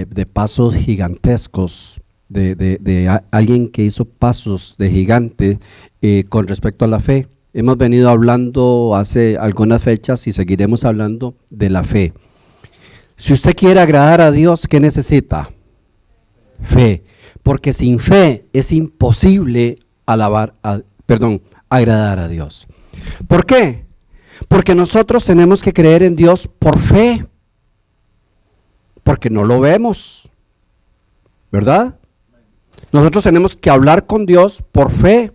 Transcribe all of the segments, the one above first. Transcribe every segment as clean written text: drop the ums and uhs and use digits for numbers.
de pasos gigantescos, de alguien que hizo pasos de gigante con respecto a la fe. Hemos venido hablando hace algunas fechas y seguiremos hablando de la fe. Si usted quiere agradar a Dios, ¿qué necesita? Fe. Porque sin fe es imposible agradar a Dios. ¿Por qué? Porque nosotros tenemos que creer en Dios por fe. Porque no lo vemos, ¿verdad? Nosotros tenemos que hablar con Dios por fe.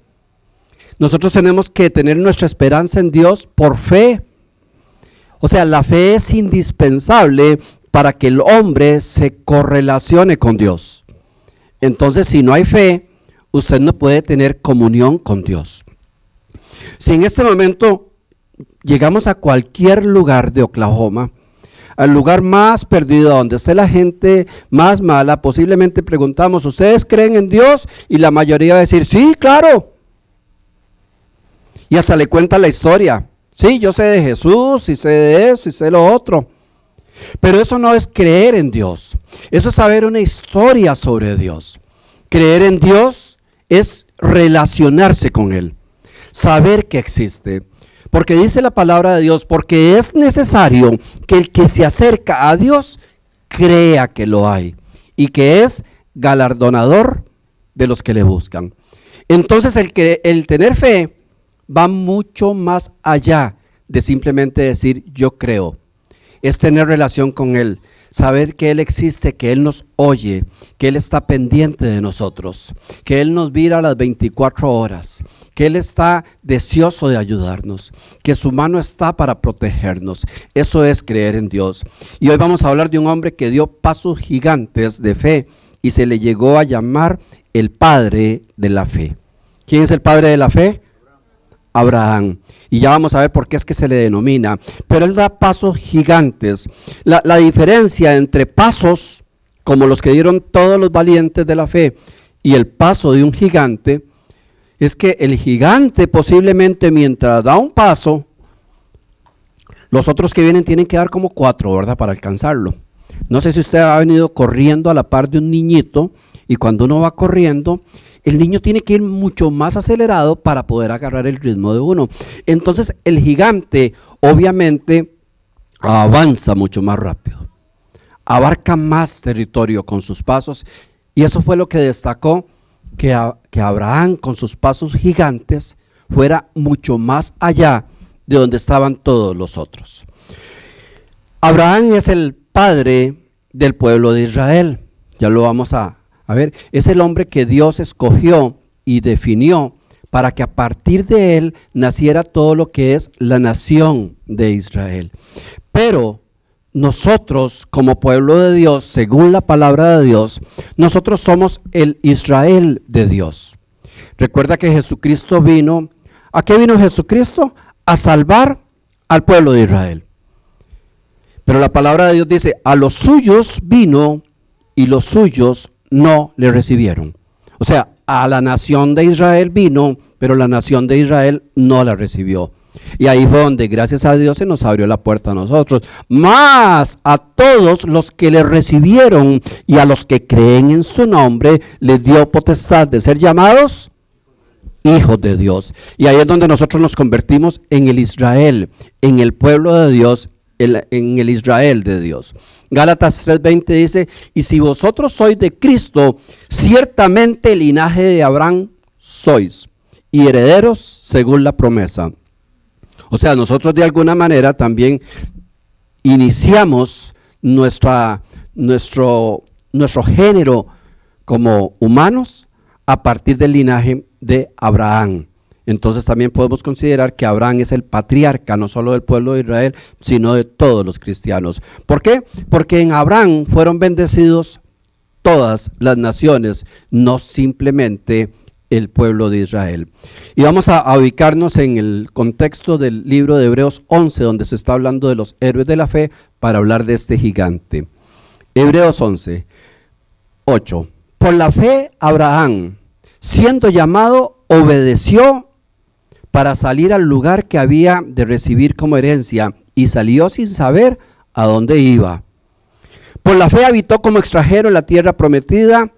Nosotros tenemos que tener nuestra esperanza en Dios por fe. O sea, la fe es indispensable para que el hombre se correlacione con Dios. Entonces, si no hay fe, usted no puede tener comunión con Dios. Si en este momento llegamos a cualquier lugar de Oklahoma, al lugar más perdido, donde esté la gente más mala, posiblemente preguntamos, ¿ustedes creen en Dios? Y la mayoría va a decir, sí, claro. Y hasta le cuenta la historia. Sí, yo sé de Jesús, y sé de eso, y sé lo otro. Pero eso no es creer en Dios. Eso es saber una historia sobre Dios. Creer en Dios es relacionarse con Él. Saber que existe. Porque dice la palabra de Dios, porque es necesario que el que se acerca a Dios crea que lo hay y que es galardonador de los que le buscan. Entonces el tener fe va mucho más allá de simplemente decir yo creo. Es tener relación con Él, saber que Él existe, que Él nos oye, que Él está pendiente de nosotros, que Él nos mira a las 24 horas, que Él está deseoso de ayudarnos, que su mano está para protegernos. Eso es creer en Dios. Y hoy vamos a hablar de un hombre que dio pasos gigantes de fe y se le llegó a llamar el padre de la fe. ¿Quién es el padre de la fe? Abraham. Y ya vamos a ver por qué es que se le denomina. Pero él da pasos gigantes. La diferencia entre pasos, como los que dieron todos los valientes de la fe, y el paso de un gigante, es que el gigante posiblemente mientras da un paso, los otros que vienen tienen que dar como 4, ¿verdad? Para alcanzarlo. No sé si usted ha venido corriendo a la par de un niñito, y cuando uno va corriendo, el niño tiene que ir mucho más acelerado para poder agarrar el ritmo de uno. Entonces el gigante obviamente avanza mucho más rápido, abarca más territorio con sus pasos, y eso fue lo que destacó que Abraham con sus pasos gigantes fuera mucho más allá de donde estaban todos los otros. Abraham es el padre del pueblo de Israel, ya lo vamos a ver, es el hombre que Dios escogió y definió para que a partir de él naciera todo lo que es la nación de Israel. Pero nosotros como pueblo de Dios, según la palabra de Dios, nosotros somos el Israel de Dios. Recuerda que Jesucristo vino, ¿a qué vino Jesucristo? A salvar al pueblo de Israel. Pero la palabra de Dios dice, a los suyos vino y los suyos no le recibieron. O sea, a la nación de Israel vino, pero la nación de Israel no la recibió. Y ahí fue donde, gracias a Dios, se nos abrió la puerta a nosotros. Más a todos los que le recibieron y a los que creen en su nombre, les dio potestad de ser llamados hijos de Dios. Y ahí es donde nosotros nos convertimos en el Israel, en el pueblo de Dios, en el Israel de Dios. Gálatas 3:20 dice, y si vosotros sois de Cristo, ciertamente el linaje de Abraham sois, y herederos según la promesa. O sea, nosotros de alguna manera también iniciamos nuestro género como humanos a partir del linaje de Abraham. Entonces también podemos considerar que Abraham es el patriarca, no solo del pueblo de Israel, sino de todos los cristianos. ¿Por qué? Porque en Abraham fueron bendecidos todas las naciones, no simplemente el pueblo de Israel. Y vamos a ubicarnos en el contexto del libro de Hebreos 11, donde se está hablando de los héroes de la fe, para hablar de este gigante. Hebreos 11, 8. Por la fe Abraham, siendo llamado, obedeció para salir al lugar que había de recibir como herencia, y salió sin saber a dónde iba. Por la fe habitó como extranjero en la tierra prometida,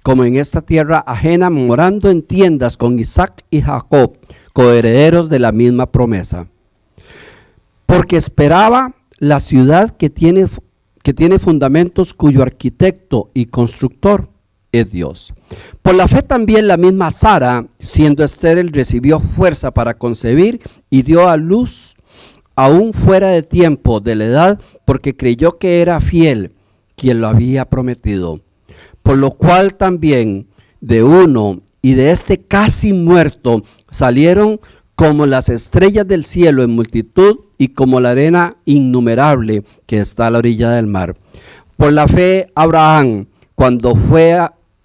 como en esta tierra ajena, morando en tiendas con Isaac y Jacob, coherederos de la misma promesa. Porque esperaba la ciudad que tiene fundamentos, cuyo arquitecto y constructor es Dios. Por la fe también la misma Sara, siendo estéril, recibió fuerza para concebir y dio a luz aún fuera de tiempo de la edad, porque creyó que era fiel quien lo había prometido. Por lo cual también de uno y de este casi muerto salieron como las estrellas del cielo en multitud y como la arena innumerable que está a la orilla del mar. Por la fe Abraham, cuando fue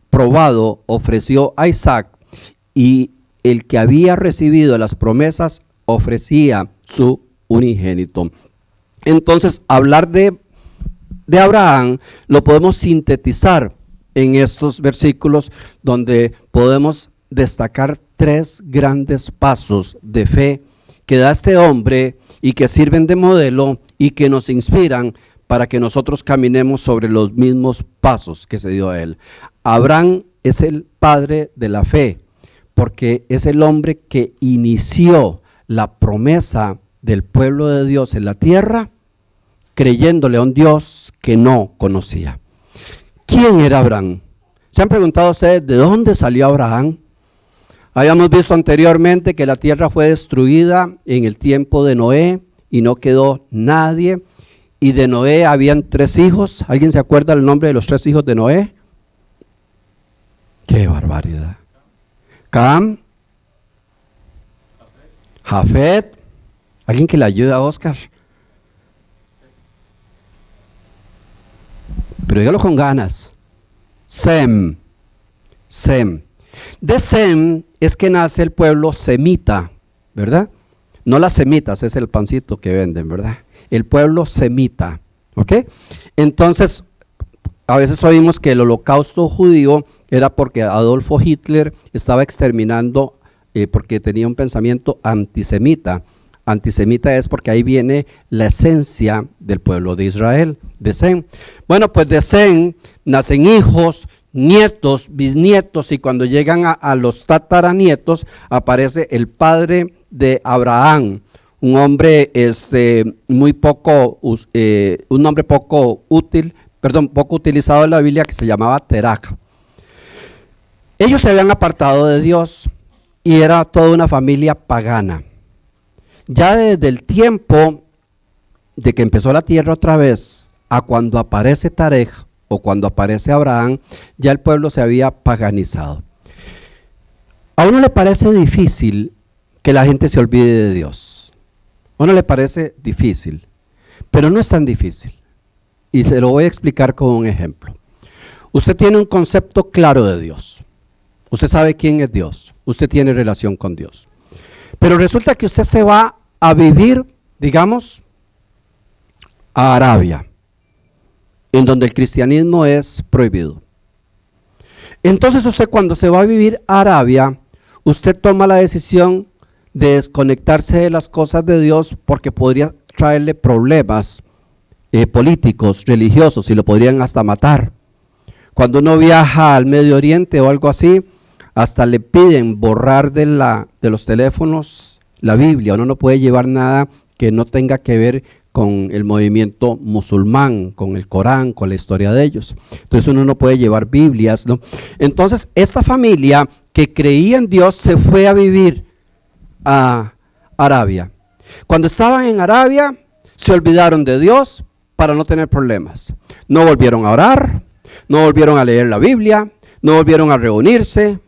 probado, ofreció a Isaac, y el que había recibido las promesas ofrecía su unigénito. Entonces, hablar de Abraham lo podemos sintetizar en estos versículos, donde podemos destacar 3 grandes pasos de fe que da este hombre y que sirven de modelo y que nos inspiran para que nosotros caminemos sobre los mismos pasos que se dio a él. Abraham es el padre de la fe, porque es el hombre que inició la promesa del pueblo de Dios en la tierra, creyéndole a un Dios que no conocía. ¿Quién era Abraham? ¿Se han preguntado ustedes de dónde salió Abraham? Habíamos visto anteriormente que la tierra fue destruida en el tiempo de Noé y no quedó nadie. Y de Noé habían 3 hijos. ¿Alguien se acuerda el nombre de los 3 hijos de Noé? ¡Qué barbaridad! Cam, Jafet. ¿Alguien que le ayude a Oscar? Pero dígalo con ganas. Sem. De Sem es que nace el pueblo semita, ¿verdad? No las semitas, es el pancito que venden, ¿verdad? El pueblo semita, ¿ok? Entonces, a veces oímos que el holocausto judío era porque Adolfo Hitler estaba exterminando, porque tenía un pensamiento antisemita. Antisemita es porque ahí viene la esencia del pueblo de Israel, de Sem. Bueno, pues de Sem nacen hijos, nietos, bisnietos, y cuando llegan a los tataranietos aparece el padre de Abraham, un hombre poco utilizado en la Biblia, que se llamaba Terach. Ellos se habían apartado de Dios y era toda una familia pagana. Ya desde el tiempo de que empezó la tierra otra vez a cuando aparece Terach o cuando aparece Abraham, ya el pueblo se había paganizado. ¿A uno le parece difícil que la gente se olvide de Dios? ¿A uno le parece difícil? Pero no es tan difícil. Y se lo voy a explicar con un ejemplo. Usted tiene un concepto claro de Dios. Usted sabe quién es Dios. Usted tiene relación con Dios. Pero resulta que usted se va a vivir, digamos, a Arabia, en donde el cristianismo es prohibido. Entonces usted, cuando se va a vivir a Arabia, usted toma la decisión de desconectarse de las cosas de Dios, porque podría traerle problemas políticos, religiosos, y lo podrían hasta matar. Cuando uno viaja al Medio Oriente o algo así, hasta le piden borrar de los teléfonos la Biblia. Uno no puede llevar nada que no tenga que ver con el movimiento musulmán, con el Corán, con la historia de ellos. Entonces uno no puede llevar Biblias, ¿no? Entonces esta familia que creía en Dios se fue a vivir a Arabia. Cuando estaban en Arabia, se olvidaron de Dios para no tener problemas. No volvieron a orar, no volvieron a leer la Biblia, no volvieron a reunirse.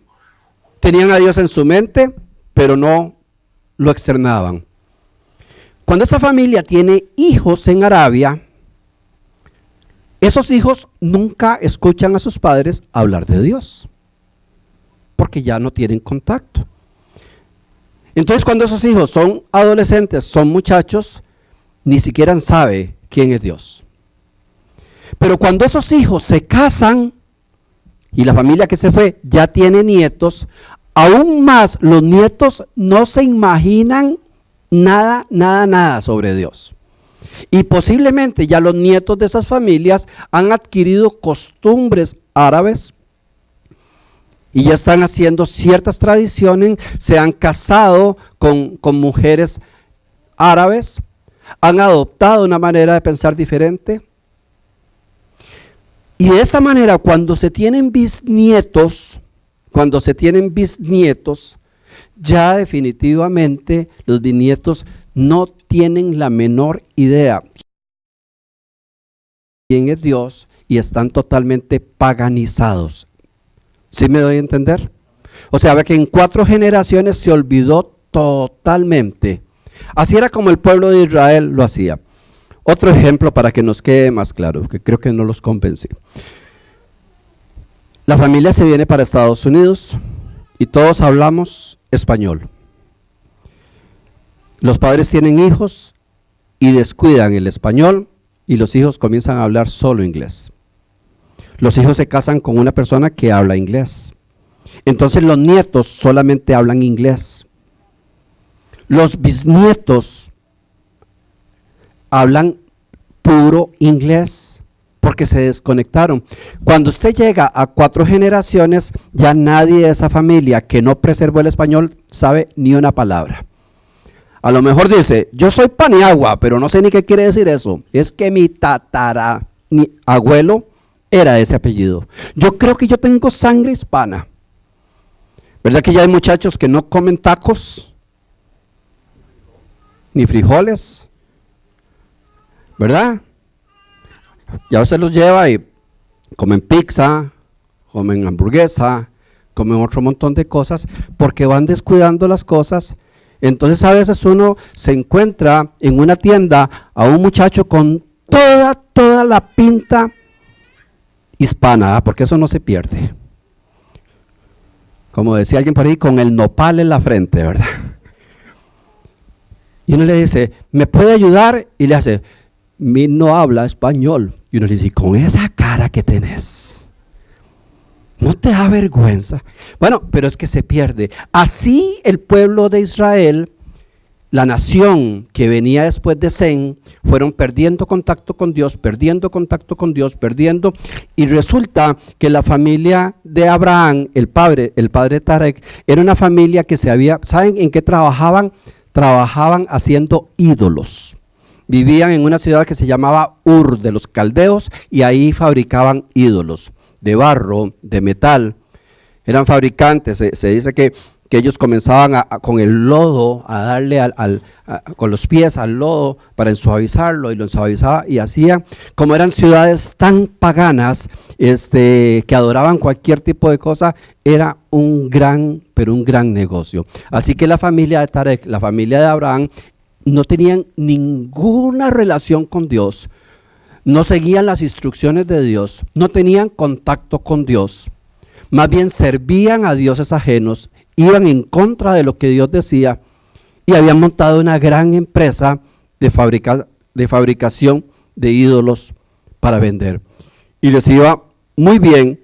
Tenían a Dios en su mente, pero no lo externaban. Cuando esa familia tiene hijos en Arabia, esos hijos nunca escuchan a sus padres hablar de Dios, porque ya no tienen contacto. Entonces, cuando esos hijos son adolescentes, son muchachos, ni siquiera saben quién es Dios. Pero cuando esos hijos se casan y la familia que se fue ya tiene nietos, aún más los nietos no se imaginan nada sobre Dios. Y posiblemente ya los nietos de esas familias han adquirido costumbres árabes y ya están haciendo ciertas tradiciones, se han casado con mujeres árabes, han adoptado una manera de pensar diferente. Y de esta manera, cuando se tienen bisnietos, ya definitivamente los bisnietos no tienen la menor idea quién es Dios y están totalmente paganizados. ¿Sí me doy a entender? O sea, ve que en 4 generaciones se olvidó totalmente. Así era como el pueblo de Israel lo hacía. Otro ejemplo para que nos quede más claro, que creo que no los convencí. La familia se viene para Estados Unidos y todos hablamos español. Los padres tienen hijos y descuidan el español y los hijos comienzan a hablar solo inglés. Los hijos se casan con una persona que habla inglés. Entonces los nietos solamente hablan inglés. Los bisnietos hablan puro inglés porque se desconectaron. Cuando usted llega a 4 generaciones, ya nadie de esa familia que no preservó el español sabe ni una palabra. A lo mejor dice, yo soy Paniagua, pero no sé ni qué quiere decir eso. Es que mi abuelo era de ese apellido. Yo creo que yo tengo sangre hispana. ¿Verdad que ya hay muchachos que no comen tacos? Ni frijoles. ¿Verdad? Ya usted los lleva y comen pizza, comen hamburguesa, comen otro montón de cosas porque van descuidando las cosas. Entonces a veces uno se encuentra en una tienda a un muchacho con toda la pinta hispana, porque eso no se pierde. Como decía alguien por ahí, con el nopal en la frente, ¿verdad? Y uno le dice, ¿me puede ayudar? Y le hace, mi no habla español. Y uno le dice, con esa cara que tenés, ¿no te da vergüenza? Bueno, pero es que se pierde. Así el pueblo de Israel, la nación que venía después de Sem, fueron perdiendo contacto con Dios, y resulta que la familia de Abraham, el padre Tarek, era una familia que ¿saben en qué trabajaban? Trabajaban haciendo ídolos. Vivían en una ciudad que se llamaba Ur de los Caldeos y ahí fabricaban ídolos de barro, de metal. Eran fabricantes, se dice que ellos comenzaban con el lodo a darle con los pies al lodo para ensuavizarlo y lo ensuavizaba y hacían, como eran ciudades tan paganas que adoraban cualquier tipo de cosa, era un gran negocio. Así que la familia de Tarek, la familia de Abraham, no tenían ninguna relación con Dios, no seguían las instrucciones de Dios, no tenían contacto con Dios, más bien servían a dioses ajenos, iban en contra de lo que Dios decía y habían montado una gran empresa de fabricación de ídolos para vender. Y les iba muy bien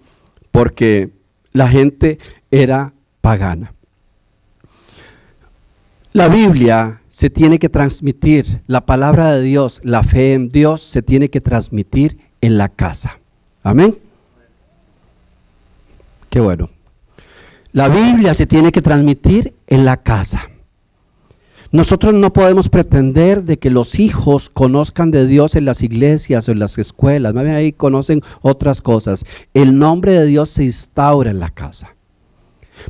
porque la gente era pagana. La Biblia se tiene que transmitir, la palabra de Dios, la fe en Dios se tiene que transmitir en la casa. Amén. Qué bueno. La Biblia se tiene que transmitir en la casa. Nosotros no podemos pretender de que los hijos conozcan de Dios en las iglesias o en las escuelas. Más bien ahí conocen otras cosas. El nombre de Dios se instaura en la casa.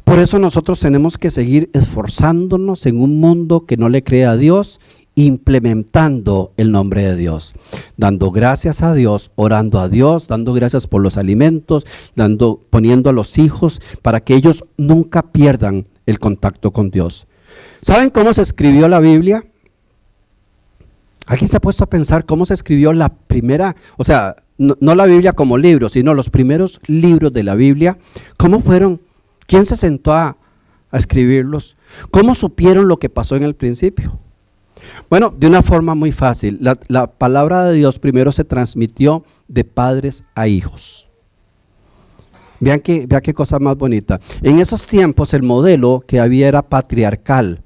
Por eso nosotros tenemos que seguir esforzándonos en un mundo que no le cree a Dios, implementando el nombre de Dios, dando gracias a Dios, orando a Dios, dando gracias por los alimentos, poniendo a los hijos para que ellos nunca pierdan el contacto con Dios. ¿Saben cómo se escribió la Biblia? ¿Alguien se ha puesto a pensar cómo se escribió la primera, o sea, no la Biblia como libro, sino los primeros libros de la Biblia? ¿Cómo fueron? ¿Quién se sentó a escribirlos? ¿Cómo supieron lo que pasó en el principio? Bueno, de una forma muy fácil. La palabra de Dios primero se transmitió de padres a hijos. Vean qué cosa más bonita. En esos tiempos el modelo que había era patriarcal.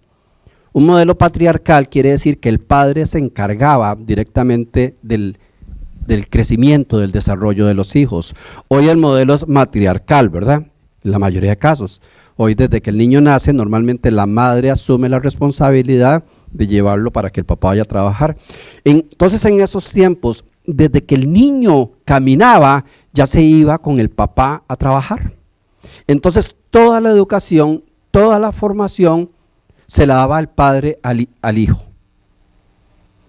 Un modelo patriarcal quiere decir que el padre se encargaba directamente del crecimiento, del desarrollo de los hijos. Hoy el modelo es matriarcal, ¿verdad? En la mayoría de casos. Hoy desde que el niño nace, normalmente la madre asume la responsabilidad de llevarlo para que el papá vaya a trabajar. Entonces en esos tiempos, desde que el niño caminaba, ya se iba con el papá a trabajar. Entonces toda la educación, toda la formación se la daba el padre al hijo.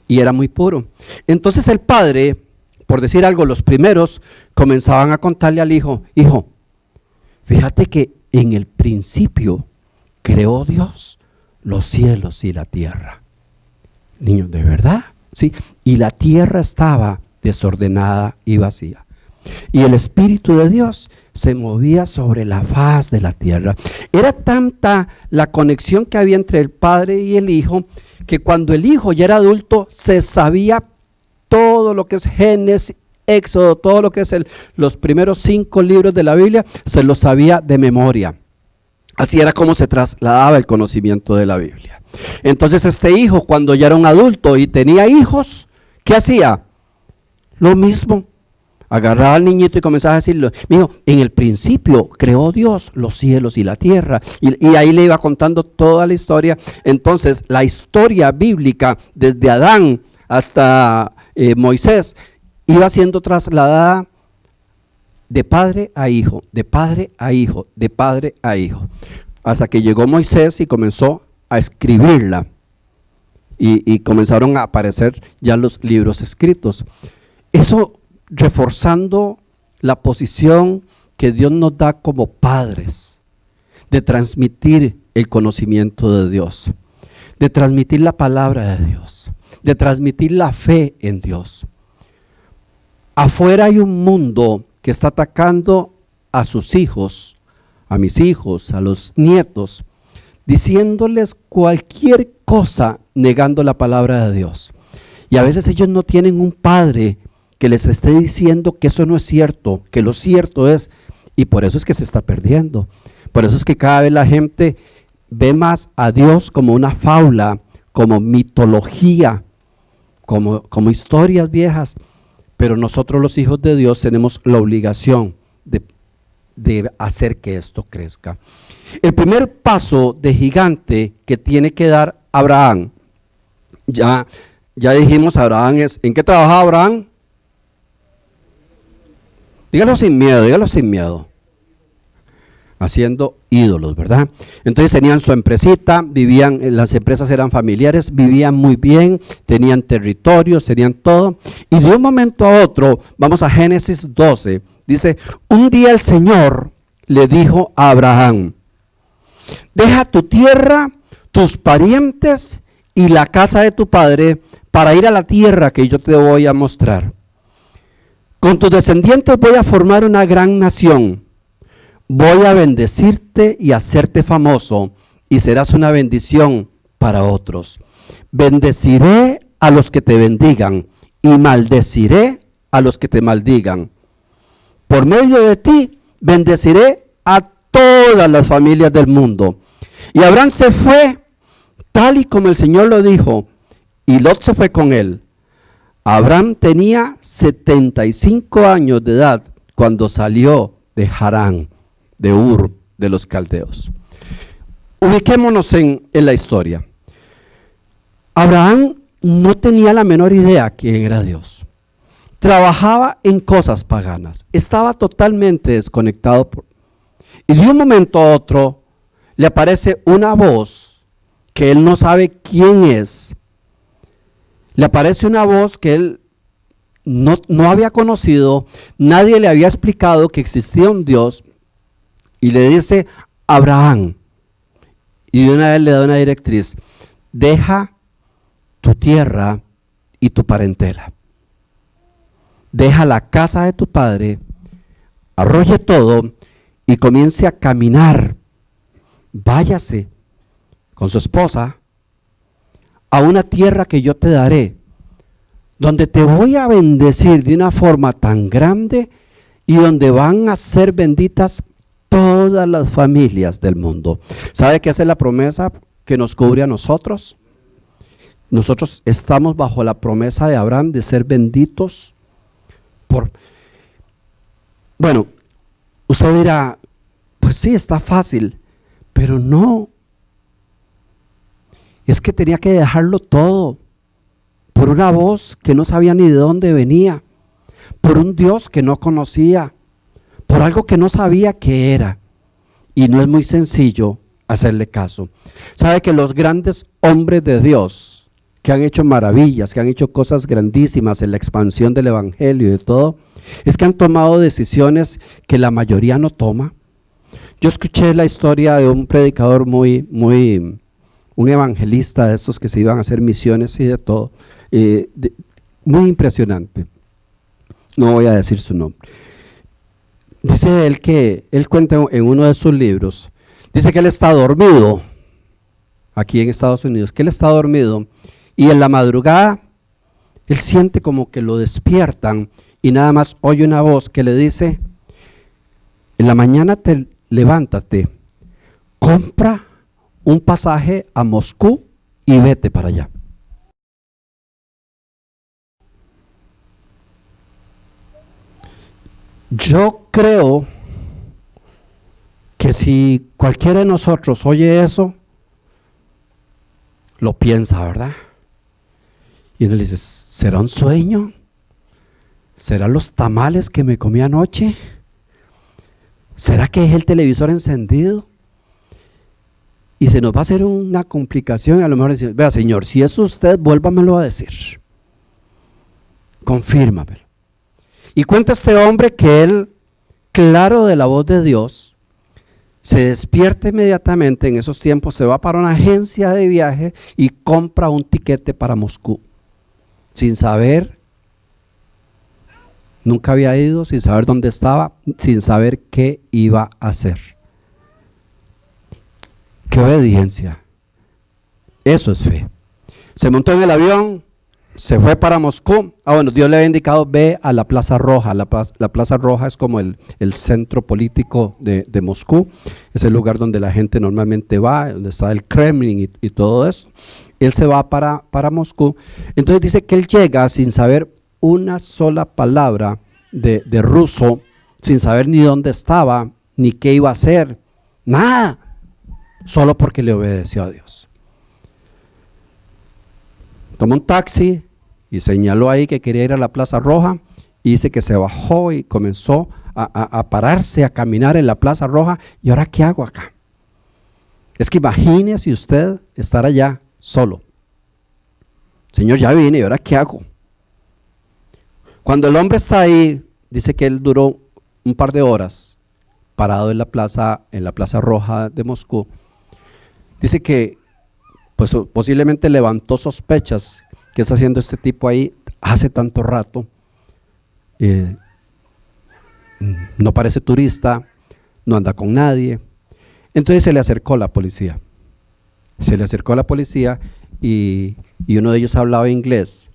Y era muy puro. Entonces el padre, por decir algo, los primeros comenzaban a contarle al hijo, hijo, fíjate que en el principio creó Dios los cielos y la tierra. Niño, ¿de verdad? Sí. Y la tierra estaba desordenada y vacía. Y el Espíritu de Dios se movía sobre la faz de la tierra. Era tanta la conexión que había entre el padre y el hijo, que cuando el hijo ya era adulto, se sabía todo lo que es Génesis, Éxodo, todo lo que es los primeros 5 libros de la Biblia, se los sabía de memoria. Así era como se trasladaba el conocimiento de la Biblia. Entonces este hijo, cuando ya era un adulto y tenía hijos, ¿qué hacía? Lo mismo. Agarraba al niñito y comenzaba a decirle, mijo, en el principio creó Dios los cielos y la tierra. Y ahí le iba contando toda la historia. Entonces la historia bíblica, desde Adán hasta Moisés, iba siendo trasladada de padre a hijo, de padre a hijo, de padre a hijo, hasta que llegó Moisés y comenzó a escribirla, y comenzaron a aparecer ya los libros escritos. Eso reforzando la posición que Dios nos da como padres, de transmitir el conocimiento de Dios, de transmitir la palabra de Dios, de transmitir la fe en Dios. Afuera hay un mundo que está atacando a sus hijos, a mis hijos, a los nietos, diciéndoles cualquier cosa negando la palabra de Dios. Y a veces ellos no tienen un padre que les esté diciendo que eso no es cierto, que lo cierto es, y por eso es que se está perdiendo. Por eso es que cada vez la gente ve más a Dios como una fábula, como mitología, como historias viejas. Pero nosotros los hijos de Dios tenemos la obligación de hacer que esto crezca. El primer paso de gigante que tiene que dar Abraham, ya dijimos, Abraham es, ¿en qué trabajaba Abraham? Dígalo sin miedo. Haciendo ídolos, ¿verdad? Entonces tenían su empresita, vivían, las empresas eran familiares, vivían muy bien, tenían territorios, tenían todo. Y de un momento a otro, vamos a Génesis 12, dice, un día el Señor le dijo a Abraham, deja tu tierra, tus parientes y la casa de tu padre para ir a la tierra que yo te voy a mostrar. Con tus descendientes voy a formar una gran nación. Voy a bendecirte y hacerte famoso, y serás una bendición para otros. Bendeciré a los que te bendigan, y maldeciré a los que te maldigan. Por medio de ti, bendeciré a todas las familias del mundo. Y Abraham se fue, tal y como el Señor lo dijo, y Lot se fue con él. Abraham tenía 75 años de edad cuando salió de Harán, de Ur, de los caldeos. Ubiquémonos en la historia. Abraham no tenía la menor idea quién era Dios. Trabajaba en cosas paganas. Estaba totalmente desconectado. Y de un momento a otro le aparece una voz que él no sabe quién es. Le aparece una voz que él no había conocido. Nadie le había explicado que existía un Dios. Y le dice, Abraham, y de una vez le da una directriz, deja tu tierra y tu parentela. Deja la casa de tu padre, arroje todo y comience a caminar. Váyase con su esposa a una tierra que yo te daré, donde te voy a bendecir de una forma tan grande y donde van a ser benditas todas las familias del mundo. ¿Sabe qué hace la promesa que nos cubre a nosotros. Nosotros estamos bajo la promesa de Abraham de ser benditos por... Bueno, usted dirá, pues sí, está fácil, pero no. Es que tenía que dejarlo todo por una voz que no sabía ni de dónde venía, por un Dios que no conocía, por algo que no sabía qué era. Y no es muy sencillo hacerle caso. Sabe que los grandes hombres de Dios que han hecho maravillas, que han hecho cosas grandísimas en la expansión del evangelio y de todo, es que han tomado decisiones que la mayoría no toma. Yo escuché la historia de un predicador un evangelista de estos que se iban a hacer misiones y de todo, muy impresionante. No voy a decir su nombre. Dice él que, él cuenta en uno de sus libros, dice que él está dormido, aquí en Estados Unidos, que él está dormido y en la madrugada él siente como que lo despiertan y nada más oye una voz que le dice, en la mañana levántate, compra un pasaje a Moscú y vete para allá. Yo creo que si cualquiera de nosotros oye eso, lo piensa, ¿verdad? Y uno le dice, ¿será un sueño? ¿Serán los tamales que me comí anoche? ¿Será que es el televisor encendido? Y se nos va a hacer una complicación y a lo mejor decimos, vea Señor, si es usted, vuélvamelo a decir. Confírmamelo. Y cuenta este hombre que él, claro de la voz de Dios, se despierta inmediatamente, en esos tiempos se va para una agencia de viaje y compra un tiquete para Moscú, sin saber, nunca había ido, sin saber dónde estaba, sin saber qué iba a hacer. ¡Qué obediencia! Eso es fe. Se montó en el avión, se fue para Moscú. Bueno, Dios le había indicado, ve a la Plaza Roja. La Plaza Roja es como el centro político de Moscú. Es el lugar donde la gente normalmente va, donde está el Kremlin y todo eso. Él se va para Moscú. Entonces dice que él llega sin saber una sola palabra de ruso, sin saber ni dónde estaba, ni qué iba a hacer, nada, solo porque le obedeció a Dios. Tomó un taxi y señaló ahí que quería ir a la Plaza Roja y dice que se bajó y comenzó a pararse, a caminar en la Plaza Roja. ¿Y ahora qué hago acá? Es que imagínese usted estar allá solo. Señor, ya vine, ¿y ahora qué hago? Cuando el hombre está ahí, dice que él duró un par de horas parado en la Plaza Roja de Moscú. Dice que pues posiblemente levantó sospechas. ¿Qué está haciendo este tipo ahí hace tanto rato? No parece turista, no anda con nadie. Entonces se le acercó la policía. Y uno de ellos hablaba inglés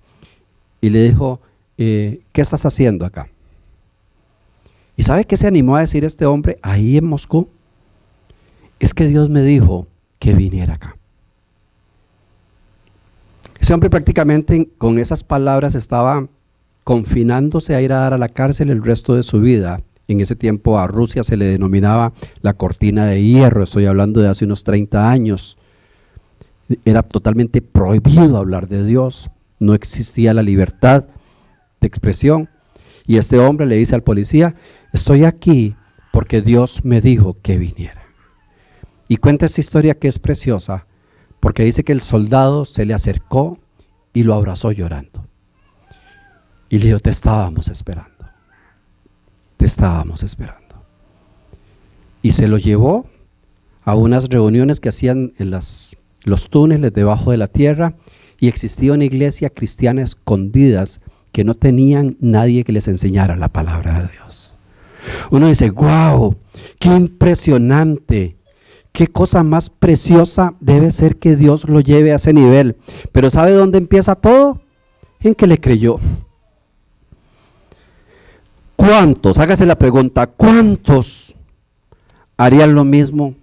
y le dijo, ¿qué estás haciendo acá? ¿Y sabe qué se animó a decir este hombre ahí en Moscú? Es que Dios me dijo que viniera acá. Ese hombre prácticamente con esas palabras estaba confinándose a ir a dar a la cárcel el resto de su vida. En ese tiempo a Rusia se le denominaba la cortina de hierro, estoy hablando de hace unos 30 años. Era totalmente prohibido hablar de Dios, no existía la libertad de expresión. Y este hombre le dice al policía, estoy aquí porque Dios me dijo que viniera. Y cuenta esta historia que es preciosa, porque dice que el soldado se le acercó y lo abrazó llorando. Y le dijo, te estábamos esperando. Y se lo llevó a unas reuniones que hacían en los túneles debajo de la tierra, y existía una iglesia cristiana escondidas que no tenían nadie que les enseñara la palabra de Dios. Uno dice, wow, qué impresionante. Qué cosa más preciosa debe ser que Dios lo lleve a ese nivel. Pero ¿sabe dónde empieza todo? En que le creyó. ¿Cuántos? Hágase la pregunta, ¿cuántos harían lo mismo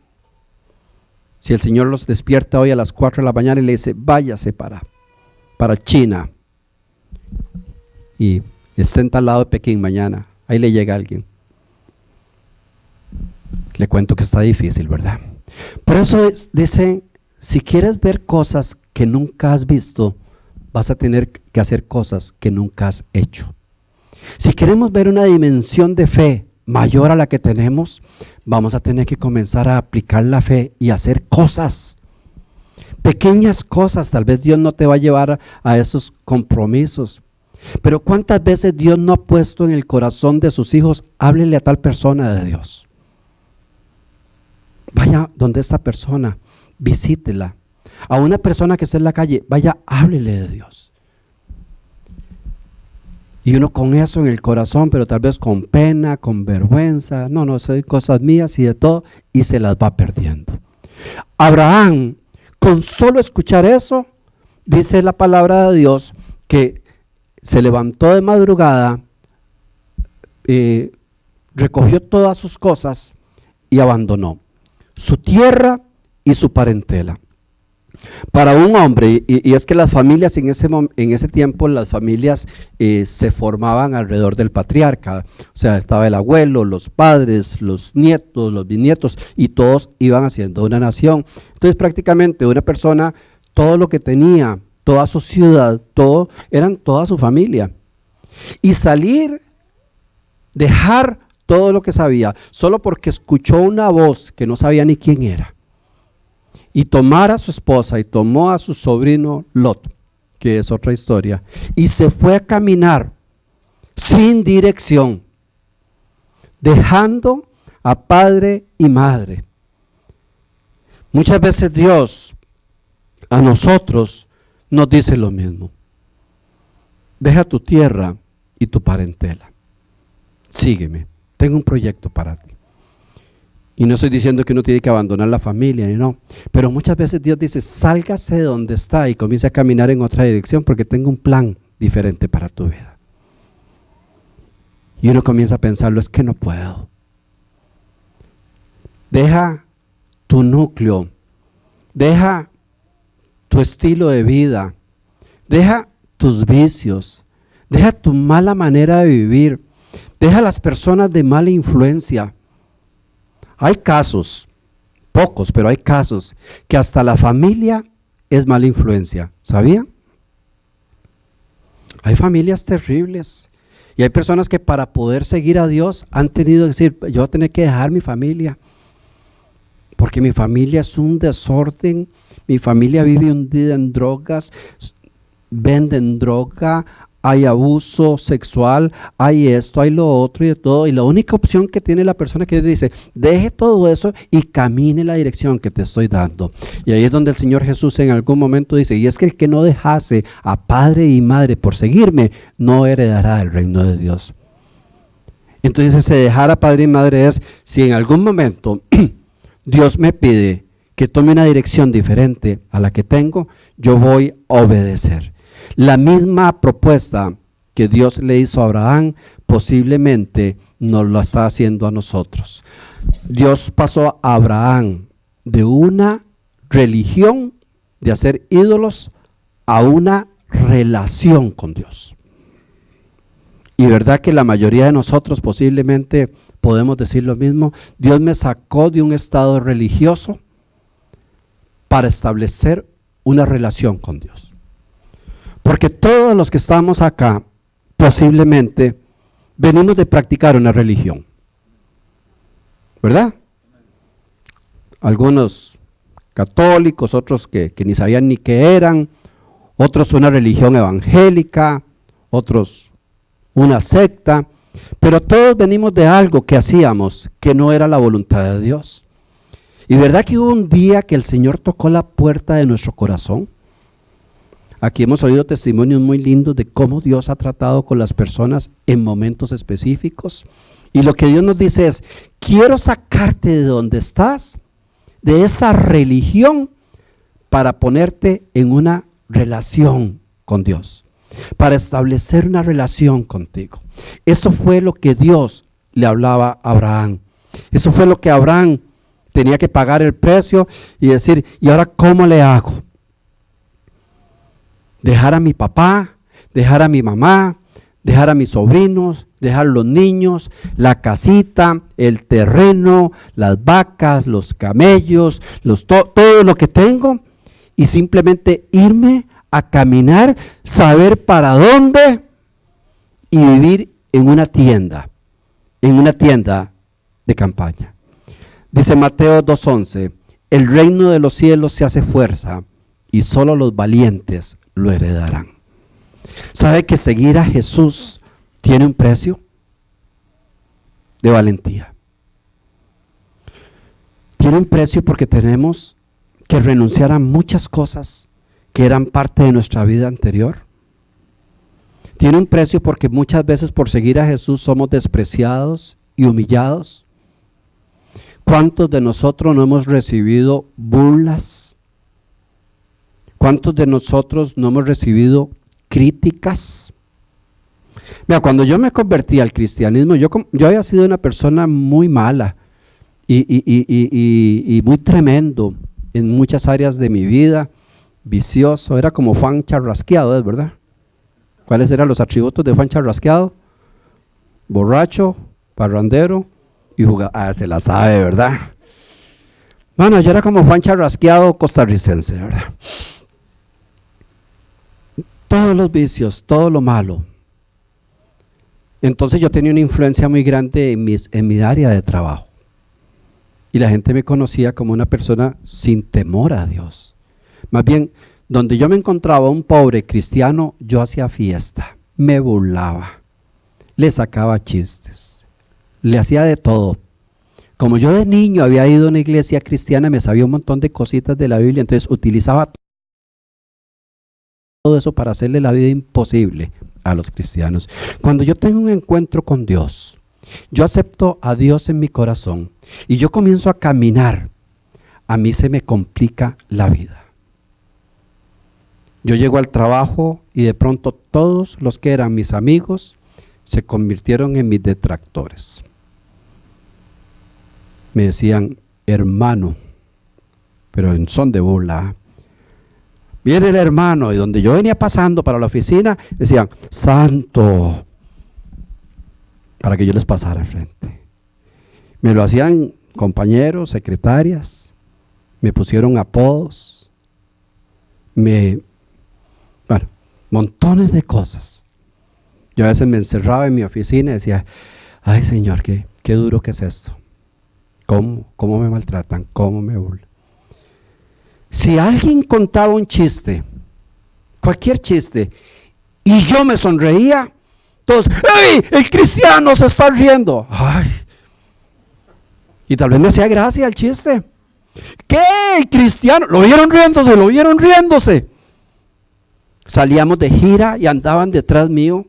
Si el Señor los despierta hoy a las 4 de la mañana y le dice, váyase para China, y estén al lado de Pekín mañana, ahí le llega alguien. Le cuento que está difícil, ¿verdad? Por eso dicen, si quieres ver cosas que nunca has visto, vas a tener que hacer cosas que nunca has hecho. Si queremos ver una dimensión de fe mayor a la que tenemos, vamos a tener que comenzar a aplicar la fe y hacer cosas. Pequeñas cosas, tal vez Dios no te va a llevar a esos compromisos. Pero ¿cuántas veces Dios no ha puesto en el corazón de sus hijos, háblele a tal persona de Dios? Vaya donde esta persona, visítela. A una persona que está en la calle, vaya, háblele de Dios. Y uno con eso en el corazón, pero tal vez con pena, con vergüenza, no, son cosas mías y de todo, y se las va perdiendo. Abraham, con solo escuchar eso, dice la palabra de Dios, que se levantó de madrugada, recogió todas sus cosas y abandonó su tierra y su parentela. Para un hombre, y es que las familias en ese tiempo, las familias se formaban alrededor del patriarca, o sea, estaba el abuelo, los padres, los nietos, los bisnietos, y todos iban haciendo una nación. Entonces prácticamente una persona, todo lo que tenía, toda su ciudad, todo, eran toda su familia. Y salir, dejar todo lo que sabía, solo porque escuchó una voz que no sabía ni quién era, y tomar a su esposa y tomó a su sobrino Lot, que es otra historia, y se fue a caminar sin dirección, dejando a padre y madre. Muchas veces Dios a nosotros nos dice lo mismo. Deja tu tierra y tu parentela. Sígueme, tengo un proyecto para ti. Y no estoy diciendo que uno tiene que abandonar la familia, no. Pero muchas veces Dios dice, sálgase de donde está y comience a caminar en otra dirección porque tengo un plan diferente para tu vida. Y uno comienza a pensarlo, es que no puedo. Deja tu núcleo, deja tu estilo de vida, deja tus vicios, deja tu mala manera de vivir, deja las personas de mala influencia. Hay casos, pocos, pero hay casos que hasta la familia es mala influencia, ¿sabían? Hay familias terribles y hay personas que para poder seguir a Dios han tenido que decir, yo voy a tener que dejar mi familia, porque mi familia es un desorden, mi familia vive hundida en drogas, venden droga, hay abuso sexual, hay esto, hay lo otro y de todo, y la única opción que tiene la persona que dice, deje todo eso y camine en la dirección que te estoy dando. Y ahí es donde el Señor Jesús en algún momento dice, y es que el que no dejase a padre y madre por seguirme, no heredará el reino de Dios. Entonces ese dejar a padre y madre es, si en algún momento Dios me pide que tome una dirección diferente a la que tengo, yo voy a obedecer. La misma propuesta que Dios le hizo a Abraham, posiblemente nos lo está haciendo a nosotros. Dios pasó a Abraham de una religión, de hacer ídolos, a una relación con Dios. Y verdad que la mayoría de nosotros posiblemente podemos decir lo mismo. Dios me sacó de un estado religioso para establecer una relación con Dios. Porque todos los que estamos acá, posiblemente, venimos de practicar una religión. ¿Verdad? Algunos católicos, otros que ni sabían ni qué eran, otros una religión evangélica, otros una secta, pero todos venimos de algo que hacíamos que no era la voluntad de Dios. Y verdad que hubo un día que el Señor tocó la puerta de nuestro corazón. Aquí hemos oído testimonios muy lindos de cómo Dios ha tratado con las personas en momentos específicos. Y lo que Dios nos dice es, quiero sacarte de donde estás, de esa religión, para ponerte en una relación con Dios, para establecer una relación contigo. Eso fue lo que Dios le hablaba a Abraham. Eso fue lo que Abraham tenía que pagar el precio y decir, ¿y ahora cómo le hago? Dejar a mi papá, dejar a mi mamá, dejar a mis sobrinos, dejar los niños, la casita, el terreno, las vacas, los camellos, todo lo que tengo, y simplemente irme a caminar, saber para dónde y vivir en una tienda de campaña. Dice Mateo 2:11, el reino de los cielos se hace fuerza y solo los valientes lo heredarán. ¿Sabe que seguir a Jesús tiene un precio? De valentía. Tiene un precio porque tenemos que renunciar a muchas cosas que eran parte de nuestra vida anterior. Tiene un precio porque muchas veces por seguir a Jesús somos despreciados y humillados. ¿Cuántos de nosotros no hemos recibido burlas? ¿Cuántos de nosotros no hemos recibido críticas? Mira, cuando yo me convertí al cristianismo, yo había sido una persona muy mala y muy tremendo en muchas áreas de mi vida, vicioso, era como Juan Charrasqueado, ¿es verdad? ¿Cuáles eran los atributos de Juan Charrasqueado? Borracho, parrandero y jugador. Se la sabe, ¿verdad? Bueno, yo era como Juan Charrasqueado costarricense, ¿verdad? Todos los vicios, todo lo malo. Entonces yo tenía una influencia muy grande en mi área de trabajo. Y la gente me conocía como una persona sin temor a Dios. Más bien, donde yo me encontraba un pobre cristiano, yo hacía fiesta, me burlaba, le sacaba chistes, le hacía de todo. Como yo de niño había ido a una iglesia cristiana, me sabía un montón de cositas de la Biblia, entonces utilizaba todo eso para hacerle la vida imposible a los cristianos. Cuando yo tengo un encuentro con Dios, yo acepto a Dios en mi corazón y yo comienzo a caminar, a mí se me complica la vida. Yo llego al trabajo y de pronto todos los que eran mis amigos se convirtieron en mis detractores. Me decían hermano, pero en son de burla. Viene el hermano, y donde yo venía pasando para la oficina, decían santo, para que yo les pasara al frente. Me lo hacían compañeros, secretarias, me pusieron apodos, montones de cosas. Yo a veces me encerraba en mi oficina y decía, ay Señor, qué duro que es esto. ¿Cómo me maltratan? ¿Cómo me burlan? Si alguien contaba un chiste, cualquier chiste, y yo me sonreía, todos, ¡ay! El cristiano se está riendo. ¡Ay! Y tal vez me hacía gracia el chiste. ¿Qué? El cristiano, lo vieron riéndose. Salíamos de gira y andaban detrás mío.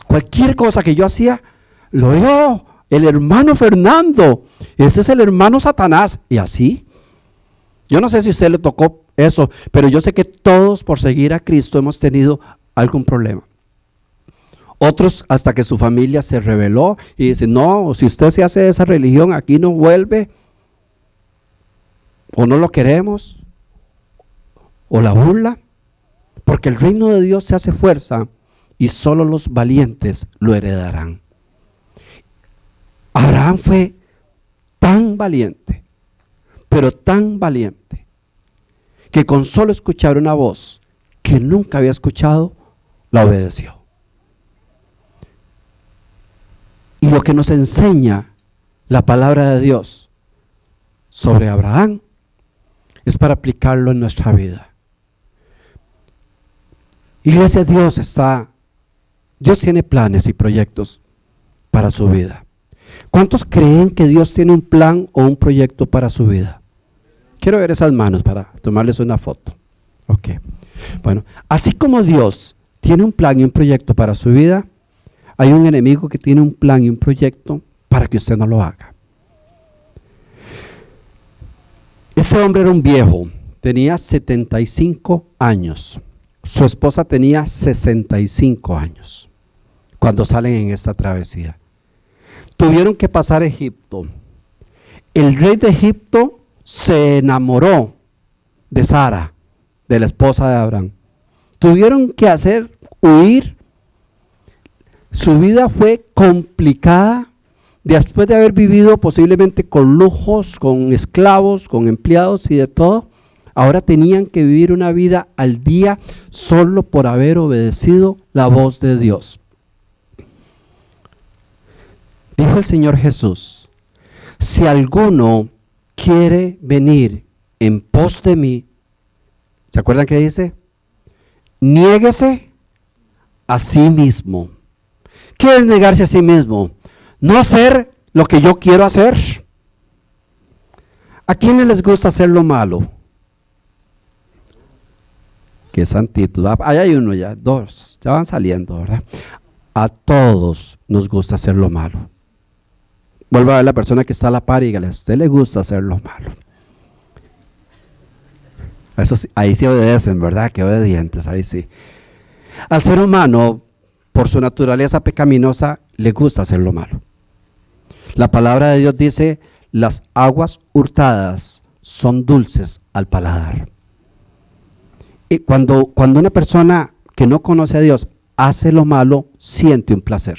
Cualquier cosa que yo hacía, lo veo, el hermano Fernando, este es el hermano Satanás, y así. Yo no sé si a usted le tocó eso, pero yo sé que todos por seguir a Cristo hemos tenido algún problema. Otros hasta que su familia se rebeló y dicen, no, si usted se hace de esa religión, aquí no vuelve, o no lo queremos, o la burla, porque el reino de Dios se hace fuerza y solo los valientes lo heredarán. Abraham fue tan valiente, pero tan valiente, que con solo escuchar una voz que nunca había escuchado, la obedeció. Y lo que nos enseña la palabra de Dios sobre Abraham es para aplicarlo en nuestra vida. Iglesia, Dios tiene planes y proyectos para su vida. ¿Cuántos creen que Dios tiene un plan o un proyecto para su vida? Quiero ver esas manos para tomarles una foto. Ok. Bueno, así como Dios tiene un plan y un proyecto para su vida, hay un enemigo que tiene un plan y un proyecto para que usted no lo haga. Ese hombre era un viejo, tenía 75 años. Su esposa tenía 65 años cuando salen en esta travesía. Tuvieron que pasar Egipto. El rey de Egipto se enamoró de Sara, de la esposa de Abraham. Tuvieron que huir. Su vida fue complicada después de haber vivido posiblemente con lujos, con esclavos, con empleados y de todo. Ahora tenían que vivir una vida al día solo por haber obedecido la voz de Dios. Dijo el Señor Jesús: si alguno quiere venir en pos de mí, ¿se acuerdan qué dice? Niéguese a sí mismo. ¿Qué es negarse a sí mismo? No hacer lo que yo quiero hacer. ¿A quiénes les gusta hacer lo malo? Qué santitos. Ahí hay uno ya, dos, ya van saliendo, ¿verdad? A todos nos gusta hacer lo malo. Vuelva a ver la persona que está a la par y dígale: a usted le gusta hacer lo malo. Eso sí, ahí sí obedecen, ¿verdad? Qué obedientes, ahí sí. Al ser humano, por su naturaleza pecaminosa, le gusta hacer lo malo. La palabra de Dios dice: las aguas hurtadas son dulces al paladar. Y cuando una persona que no conoce a Dios hace lo malo, siente un placer.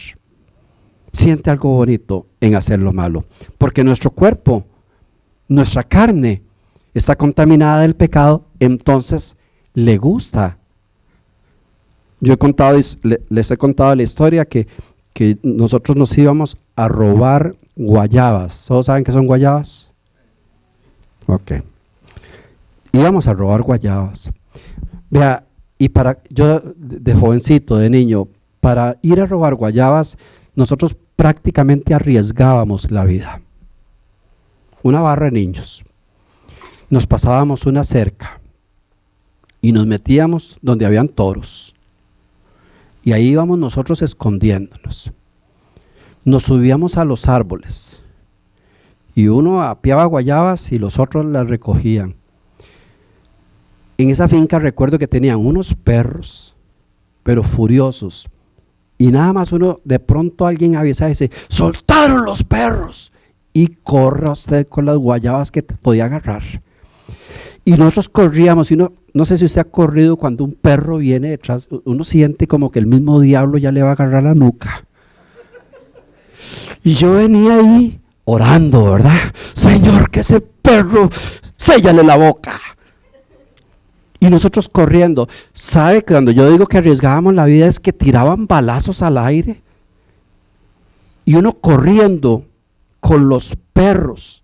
Siente algo bonito en hacer lo malo. Porque nuestro cuerpo, nuestra carne, está contaminada del pecado, entonces le gusta. Yo les he contado la historia que nosotros nos íbamos a robar guayabas. ¿Todos saben qué son guayabas? Ok. Íbamos a robar guayabas. Vea, y yo de jovencito, de niño, para ir a robar guayabas, nosotros prácticamente arriesgábamos la vida. Una barra de niños. Nos pasábamos una cerca y nos metíamos donde habían toros. Y ahí íbamos nosotros escondiéndonos. Nos subíamos a los árboles y uno apiaba guayabas y los otros las recogían. En esa finca recuerdo que tenían unos perros, pero furiosos. Y nada más de pronto alguien avisa y dice: ¡soltaron los perros! Y corra usted con las guayabas que podía agarrar. Y nosotros corríamos, y no sé si usted ha corrido cuando un perro viene detrás, uno siente como que el mismo diablo ya le va a agarrar la nuca. Y yo venía ahí orando, ¿verdad? Señor, que ese perro, séllale la boca. Y nosotros corriendo. ¿Sabe que cuando yo digo que arriesgábamos la vida es que tiraban balazos al aire? Y uno corriendo con los perros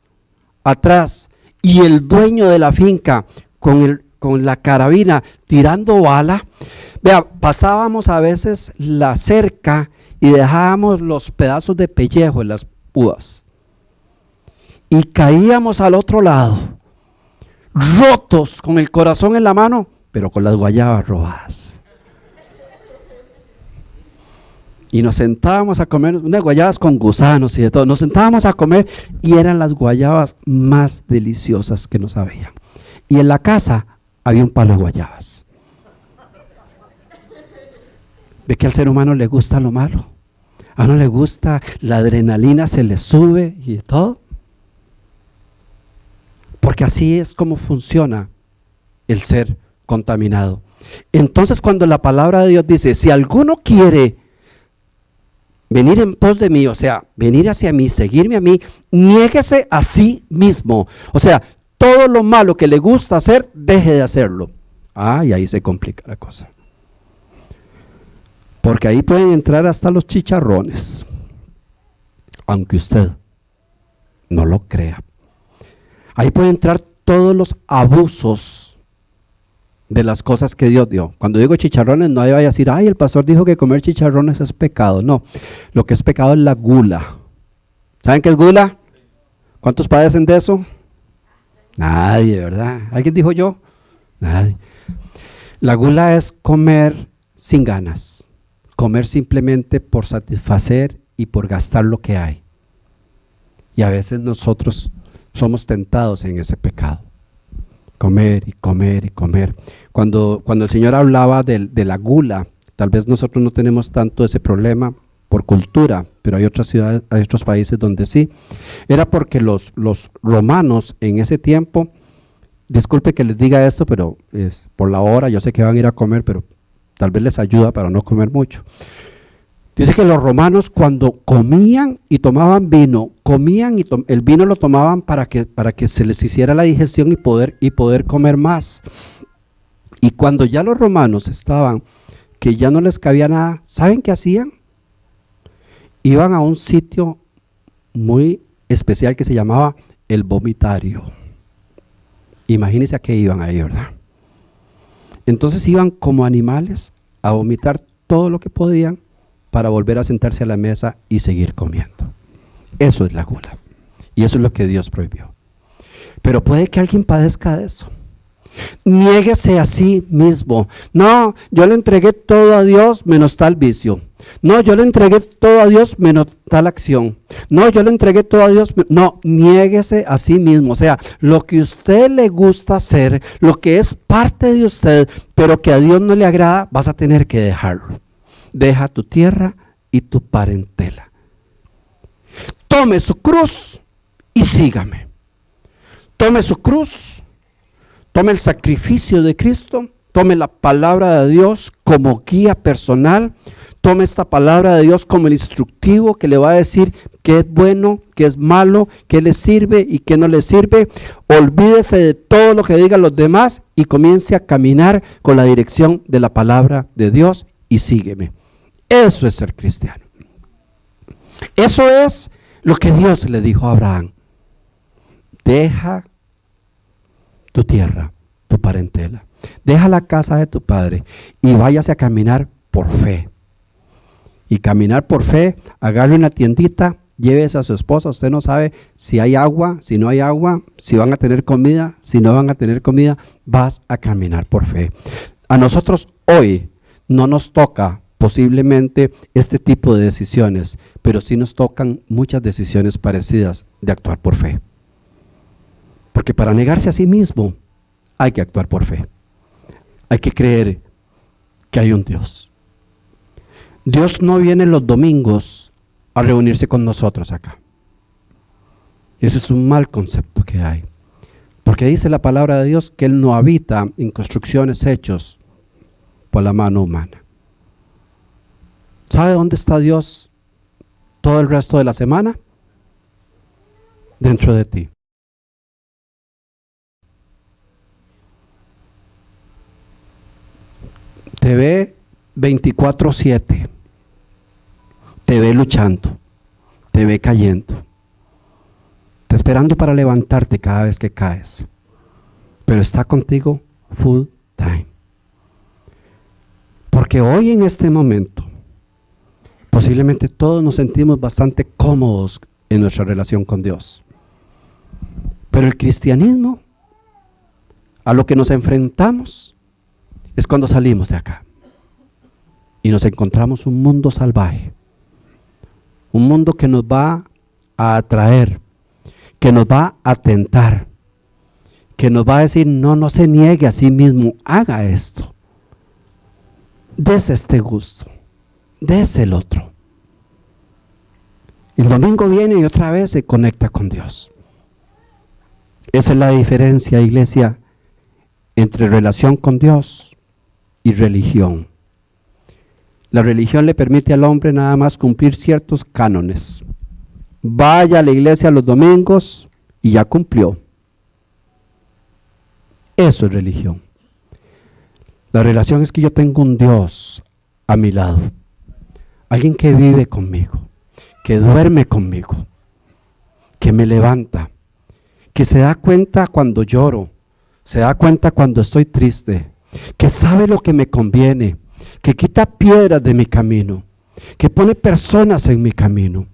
atrás y el dueño de la finca con la carabina tirando bala. Vea, pasábamos a veces la cerca y dejábamos los pedazos de pellejo en las púas. Y caíamos al otro lado, rotos, con el corazón en la mano, pero con las guayabas robadas. Y nos sentábamos a comer unas guayabas con gusanos y de todo. Nos sentábamos a comer y eran las guayabas más deliciosas que nos había. Y en la casa había un palo de guayabas. ¿De qué al ser humano le gusta lo malo? A uno le gusta, la adrenalina se le sube y de todo. Porque así es como funciona el ser contaminado. Entonces, cuando la palabra de Dios dice: si alguno quiere venir en pos de mí, o sea, venir hacia mí, seguirme a mí, niéguese a sí mismo. O sea, todo lo malo que le gusta hacer, deje de hacerlo. Y ahí se complica la cosa. Porque ahí pueden entrar hasta los chicharrones, aunque usted no lo crea. Ahí pueden entrar todos los abusos de las cosas que Dios dio. Cuando digo chicharrones, nadie vaya a decir: el pastor dijo que comer chicharrones es pecado. No, lo que es pecado es la gula. ¿Saben qué es gula? ¿Cuántos padecen de eso? Nadie, ¿verdad? ¿Alguien dijo yo? Nadie. La gula es comer sin ganas, comer simplemente por satisfacer y por gastar lo que hay. Y a veces nosotros somos tentados en ese pecado. Comer y comer y comer. Cuando el Señor hablaba de la gula, tal vez nosotros no tenemos tanto ese problema por cultura, pero hay otras ciudades, hay otros países donde sí. Era porque los romanos en ese tiempo, disculpe que les diga esto, pero es por la hora, yo sé que van a ir a comer, pero tal vez les ayuda para no comer mucho. Dice que los romanos cuando comían y tomaban vino, el vino lo tomaban para que se les hiciera la digestión y poder comer más. Y cuando ya los romanos estaban, que ya no les cabía nada, ¿saben qué hacían? Iban a un sitio muy especial que se llamaba el vomitario. Imagínense a qué iban ahí, ¿verdad? Entonces iban como animales a vomitar todo lo que podían para volver a sentarse a la mesa y seguir comiendo. Eso es la gula. Y eso es lo que Dios prohibió. Pero puede que alguien padezca de eso. Niéguese a sí mismo. No, yo le entregué todo a Dios menos tal vicio. No, yo le entregué todo a Dios menos tal acción. No, yo le entregué todo a Dios. No, niéguese a sí mismo. O sea, lo que a usted le gusta hacer, lo que es parte de usted, pero que a Dios no le agrada, vas a tener que dejarlo. Deja tu tierra y tu parentela. Tome su cruz y sígame. Tome su cruz, tome el sacrificio de Cristo, tome la palabra de Dios como guía personal, tome esta palabra de Dios como el instructivo que le va a decir qué es bueno, qué es malo, qué le sirve y qué no le sirve. Olvídese de todo lo que digan los demás y comience a caminar con la dirección de la palabra de Dios y sígueme. Eso es ser cristiano. Eso es lo que Dios le dijo a Abraham. Deja tu tierra, tu parentela, deja la casa de tu padre y váyase a caminar por fe. Y caminar por fe, agarre una tiendita, llévese a su esposa. Usted no sabe si hay agua, si no hay agua, si van a tener comida, si no van a tener comida. Vas a caminar por fe. A nosotros hoy no nos toca posiblemente este tipo de decisiones, pero sí nos tocan muchas decisiones parecidas de actuar por fe. Porque para negarse a sí mismo hay que actuar por fe. Hay que creer que hay un Dios. Dios no viene los domingos a reunirse con nosotros acá. Ese es un mal concepto que hay. Porque dice la palabra de Dios que Él no habita en construcciones hechas por la mano humana. ¿Sabe dónde está Dios todo el resto de la semana? Dentro de ti. Te ve 24/7, te ve luchando, te ve cayendo, está esperando para levantarte cada vez que caes, pero está contigo full time. Porque hoy en este momento, posiblemente todos nos sentimos bastante cómodos en nuestra relación con Dios. Pero el cristianismo, a lo que nos enfrentamos, es cuando salimos de acá y nos encontramos un mundo salvaje, un mundo que nos va a atraer, que nos va a tentar, que nos va a decir no se niegue a sí mismo, haga esto, dese este gusto, dese el otro. El domingo viene y otra vez se conecta con Dios. Esa es la diferencia, iglesia, entre relación con Dios y religión. La religión le permite al hombre nada más cumplir ciertos cánones. Vaya a la iglesia los domingos y ya cumplió. Eso es religión. La relación es que yo tengo un Dios a mi lado. Alguien que vive conmigo, que duerme conmigo, que me levanta, que se da cuenta cuando lloro, se da cuenta cuando estoy triste, que sabe lo que me conviene, que quita piedras de mi camino, que pone personas en mi camino,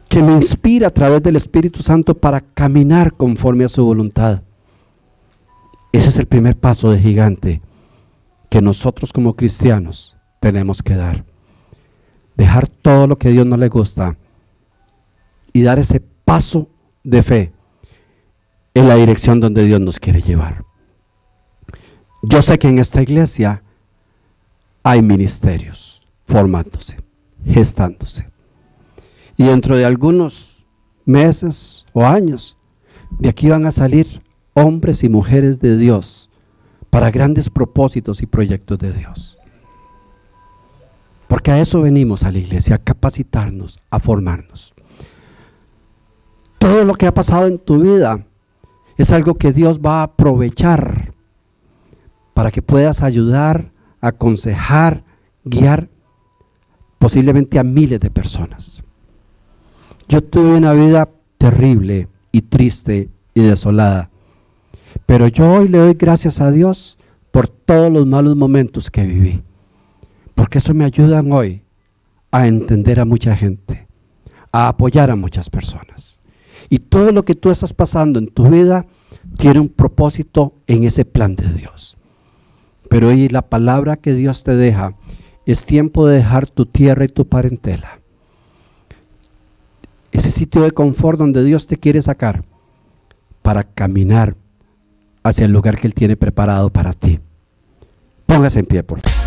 que me inspira a través del Espíritu Santo para caminar conforme a su voluntad. Ese es el primer paso de gigante que nosotros como cristianos tenemos que dar. Dejar todo lo que a Dios no le gusta y dar ese paso de fe en la dirección donde Dios nos quiere llevar. Yo sé que en esta iglesia hay ministerios formándose, gestándose. Y dentro de algunos meses o años, de aquí van a salir hombres y mujeres de Dios para grandes propósitos y proyectos de Dios. Porque a eso venimos a la iglesia, a capacitarnos, a formarnos. Todo lo que ha pasado en tu vida es algo que Dios va a aprovechar para que puedas ayudar, aconsejar, guiar posiblemente a miles de personas. Yo tuve una vida terrible y triste y desolada, pero yo hoy le doy gracias a Dios por todos los malos momentos que viví, porque eso me ayuda hoy a entender a mucha gente, a apoyar a muchas personas. Y todo lo que tú estás pasando en tu vida tiene un propósito en ese plan de Dios. Pero hoy la palabra que Dios te deja es tiempo de dejar tu tierra y tu parentela. Ese sitio de confort donde Dios te quiere sacar para caminar hacia el lugar que Él tiene preparado para ti. Póngase en pie, por favor.